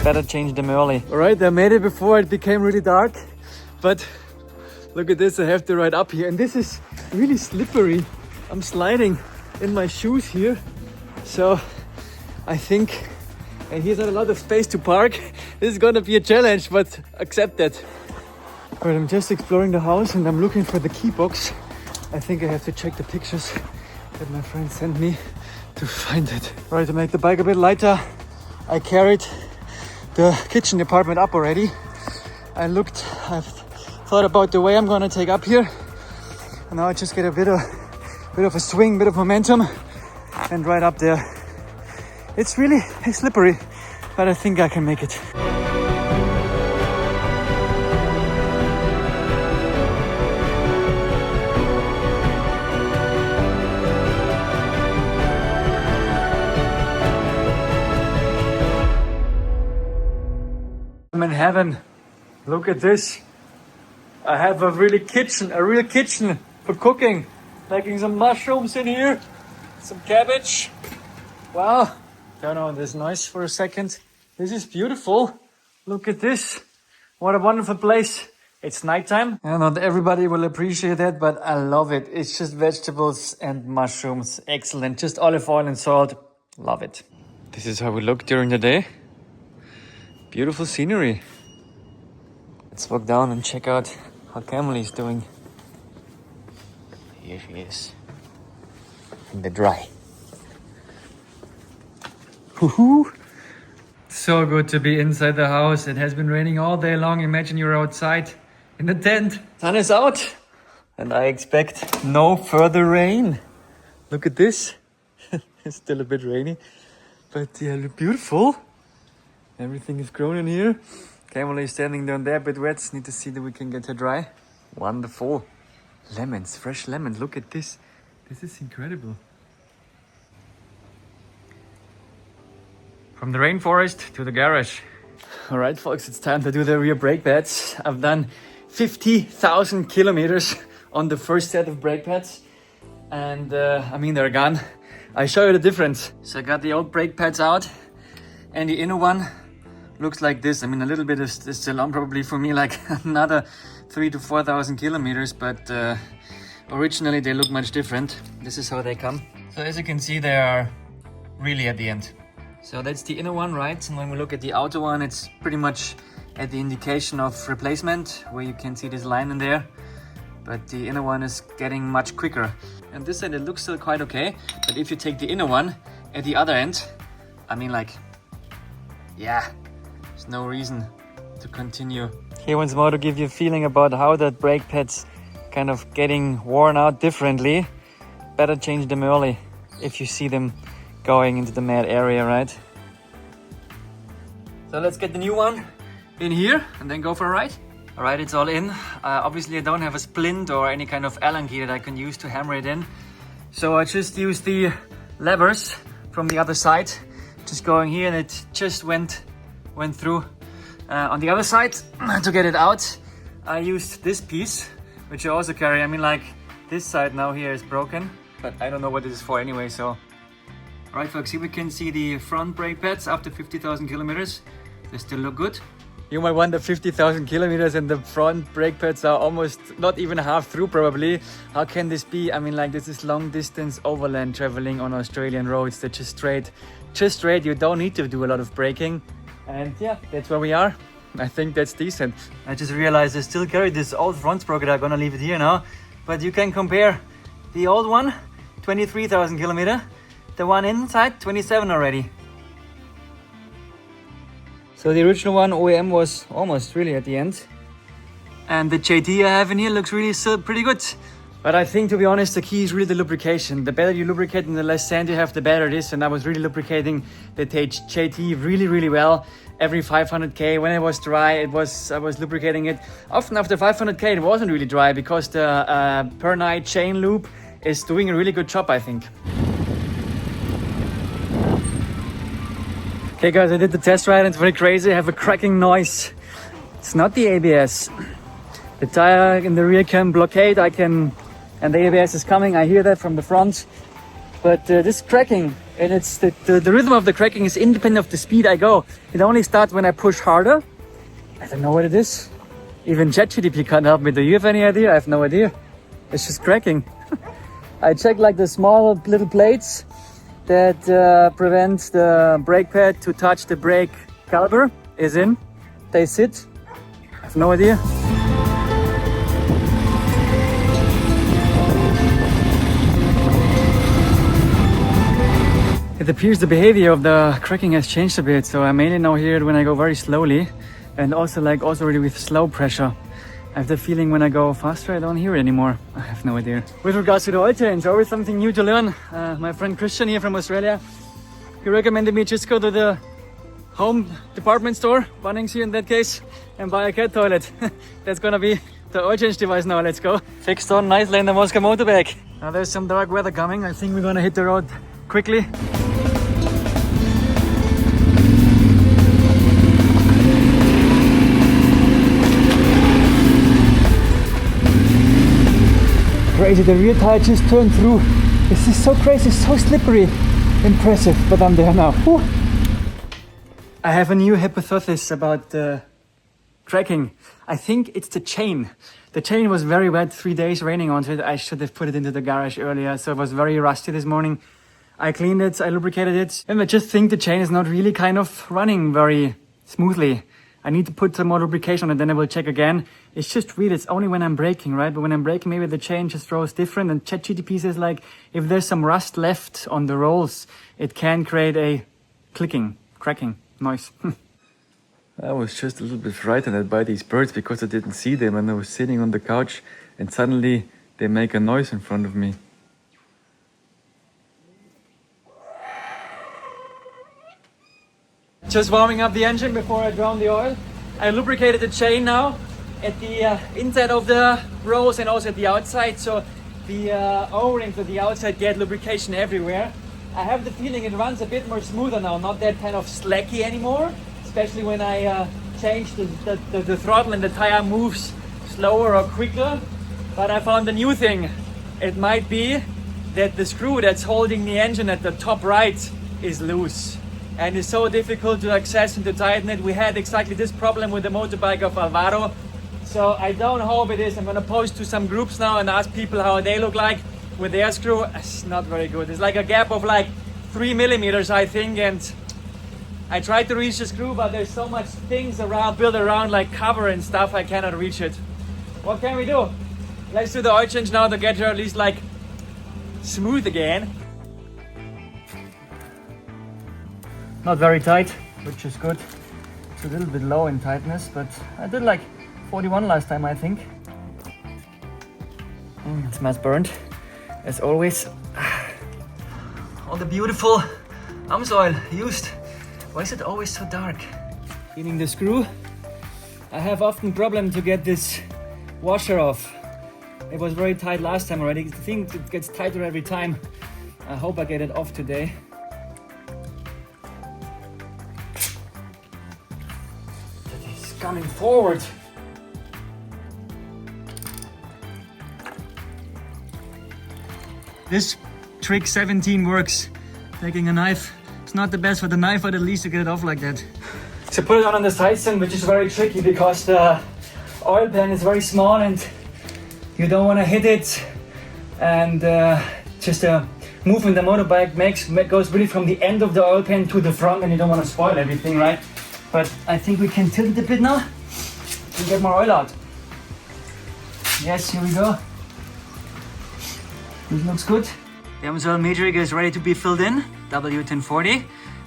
Better change them early. All right, I made it before it became really dark, but look at this, I have to ride up here and this is really slippery. I'm sliding in my shoes here. So I think, and here's not a lot of space to park. This is gonna be a challenge, but accept that. Right, I'm just exploring the house and I'm looking for the key box. I think I have to check the pictures that my friend sent me to find it. Right, to make the bike a bit lighter, I carried the kitchen department up already. I've thought about the way I'm gonna take up here. And now I just get a bit of a swing, bit of momentum and right up there. It's really slippery, but I think I can make it. I'm in heaven. Look at this. I have a real kitchen for cooking. Making some mushrooms in here, some cabbage. Wow. Turn on this noise for a second. This is beautiful. Look at this. What a wonderful place. It's nighttime. And not everybody will appreciate that, but I love it. It's just vegetables and mushrooms. Excellent. Just olive oil and salt. Love it. This is how we look during the day. Beautiful scenery. Let's walk down and check out how Camille is doing. Here she is. In the dry. Woohoo! So good to be inside the house. It has been raining all day long. Imagine you're outside in the tent. Sun is out. And I expect no further rain. Look at this. It's still a bit rainy. But yeah, beautiful. Everything is grown in here. Camille is standing down there, a bit wet. Need to see that we can get her dry. Wonderful. Lemons, fresh lemons. Look at this. This is incredible. From the rainforest to the garage. All right, folks, it's time to do the rear brake pads. I've done 50,000 kilometers on the first set of brake pads. And I mean, they're gone. I show you the difference. So I got the old brake pads out and the inner one looks like this. I mean, a little bit is still on, probably for me like another 3,000 to 4,000 kilometers, but originally they look much different. This is how they come. So as you can see, they are really at the end. So that's the inner one, right? And when we look at the outer one, it's pretty much at the indication of replacement, where you can see this line in there. But the inner one is getting much quicker. And this side, it looks still quite okay. But if you take the inner one at the other end, I mean, like, yeah, there's no reason to continue. Here once more to give you a feeling about how that brake pad's kind of getting worn out differently. Better change them early if you see them going into the mad area, right? So let's get the new one in here and then go for a ride. All right, it's all in. Obviously I don't have a splint or any kind of Allen key that I can use to hammer it in. So I just used the levers from the other side, just going here, and it just went through. On the other side, to get it out, I used this piece, which I also carry. I mean, like, this side now here is broken, but I don't know what this is for anyway, so. All right, folks, here we can see the front brake pads after 50,000 kilometers. They still look good. You might wonder, 50,000 kilometers and the front brake pads are almost not even half through probably. How can this be? I mean, like, this is long distance overland traveling on Australian roads. They're just straight. You don't need to do a lot of braking. And yeah, that's where we are. I think that's decent. I just realized I still carry this old front sprocket. I'm gonna leave it here now. But you can compare the old one, 23,000 kilometer. The one inside, 27 already. So the original one, OEM, was almost really at the end. And the JT I have in here looks really still pretty good. But I think, to be honest, the key is really the lubrication. The better you lubricate and the less sand you have, the better it is. And I was really lubricating the JT really well. Every 500k, when it was dry, I was lubricating it. Often after 500k, it wasn't really dry because the per night chain loop is doing a really good job, I think. Okay guys, I did the test ride and it's very crazy. I have a cracking noise. It's not the ABS. The tire in the rear can blockade, and the ABS is coming. I hear that from the front. But this cracking, and it's the rhythm of the cracking is independent of the speed I go. It only starts when I push harder. I don't know what it is. Even ChatGPT can't help me. Do you have any idea? I have no idea. It's just cracking. I checked like the small little plates that prevent the brake pad to touch the brake caliper is in. They sit. I have no idea. It appears the behavior of the cracking has changed a bit, so I mainly now hear it when I go very slowly, and also already with slow pressure. I have the feeling when I go faster I don't hear it anymore. I have no idea. With regards to the oil change, always something new to learn. My friend Christian here from Australia, he recommended me just go to the home department store, Bunnings here in that case, and buy a cat toilet. That's gonna be the oil change device now. Let's go. Fixed on nicely in the Moscow motorbike. Now there's some dark weather coming. I think we're gonna hit the road quickly. Crazy, the rear tire just turned through. This is so crazy, so slippery. Impressive, but I'm there now. Whew. I have a new hypothesis about the cracking. I think it's the chain. The chain was very wet, 3 days raining onto it. I should have put it into the garage earlier, so it was very rusty this morning. I cleaned it, I lubricated it, and I just think the chain is not really kind of running very smoothly. I need to put some more lubrication on it, then I will check again. It's just weird, it's only when I'm braking, right? But when I'm braking, maybe the chain just throws different. And ChatGPT says like, if there's some rust left on the rolls, it can create a cracking noise. I was just a little bit frightened by these birds because I didn't see them and I was sitting on the couch and suddenly they make a noise in front of me. Just warming up the engine before I drown the oil. I lubricated the chain now at the inside of the rolls and also at the outside, so the O-rings at the outside get lubrication everywhere. I have the feeling it runs a bit more smoother now, not that kind of slacky anymore, especially when I change the throttle and the tire moves slower or quicker. But I found a new thing. It might be that the screw that's holding the engine at the top right is loose. And it's so difficult to access and to tighten it. We had exactly this problem with the motorbike of Alvaro. So I don't hope it is. I'm gonna post to some groups now and ask people how they look like with their screw. It's not very good. It's like a gap of like 3 millimeters, I think. And I tried to reach the screw, but there's so much things built around like cover and stuff, I cannot reach it. What can we do? Let's do the oil change now to get her at least like smooth again. Not very tight, which is good. It's a little bit low in tightness, but I did like 41 last time, I think. It smells burnt, as always. All the beautiful AMSOIL used. Why is it always so dark? Cleaning the screw. I have often problem to get this washer off. It was very tight last time already. I think it gets tighter every time. I hope I get it off today. Coming forward. This trick 17 works. Taking a knife. It's not the best for the knife, but at least you get it off like that. So put it on the side stand, which is very tricky because the oil pan is very small and you don't want to hit it. And just a movement the motorbike goes really from the end of the oil pan to the front, and you don't want to spoil everything, right? But I think we can tilt it a bit now and get more oil out. Yes, here we go. This looks good. The AMSOIL major rig is ready to be filled in, W1040.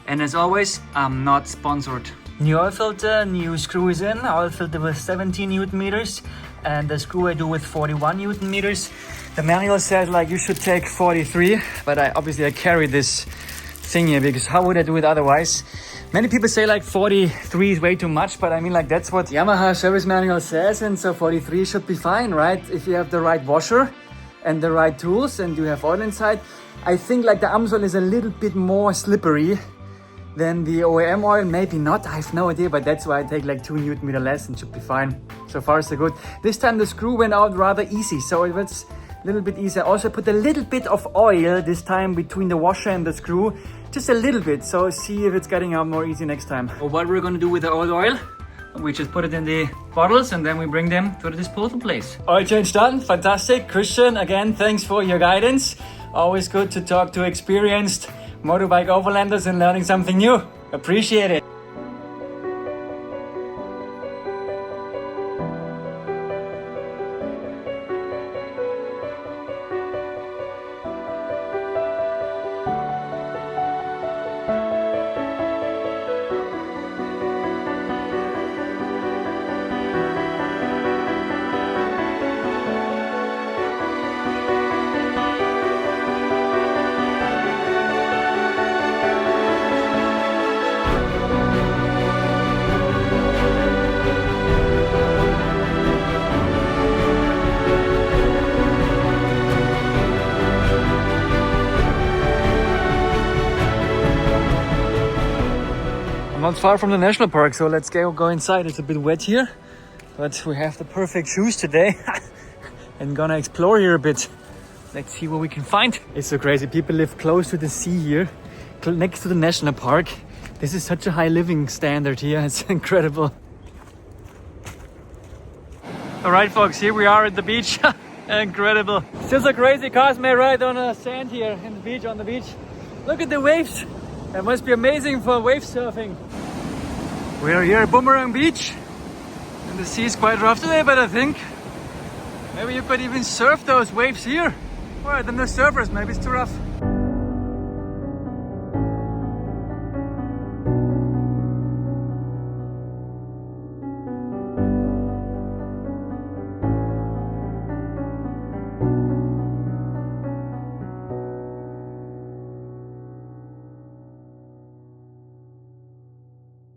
And as always, I'm not sponsored. New oil filter, new screw is in. Oil filter with 17 Newton meters and the screw I do with 41 Newton meters. The manual says like you should take 43, but I carry this thing here because how would I do it otherwise? Many people say like 43 is way too much, but I mean like that's what Yamaha service manual says, and so 43 should be fine, right? If you have the right washer and the right tools and you have oil inside. I think like the AMSOIL is a little bit more slippery than the OEM oil, maybe not, I have no idea, but that's why I take like 2 Newton meter less and should be fine. So far so good. This time the screw went out rather easy, so it was little bit easier. Also put a little bit of oil this time between the washer and the screw, just a little bit, so see if it's getting out more easy next time. What we're gonna do with the oil, we just put it in the bottles and then we bring them to the disposal place. Oil change done, fantastic. Christian, again, thanks for your guidance. Always good to talk to experienced motorbike overlanders and learning something new. Appreciate it. Not far from the national park, so let's go inside. It's a bit wet here, but we have the perfect shoes today and gonna explore here a bit. Let's see what we can find. It's so crazy. People live close to the sea here, next to the national park. This is such a high living standard here. It's incredible. All right, folks, here we are at the beach. Incredible. Still so crazy. Cars may ride on the sand here in the beach, on the beach. Look at the waves. That must be amazing for wave surfing. We are here at Boomerang Beach and the sea is quite rough today, but I think maybe you could even surf those waves here. Alright, then the surfers, maybe it's too rough.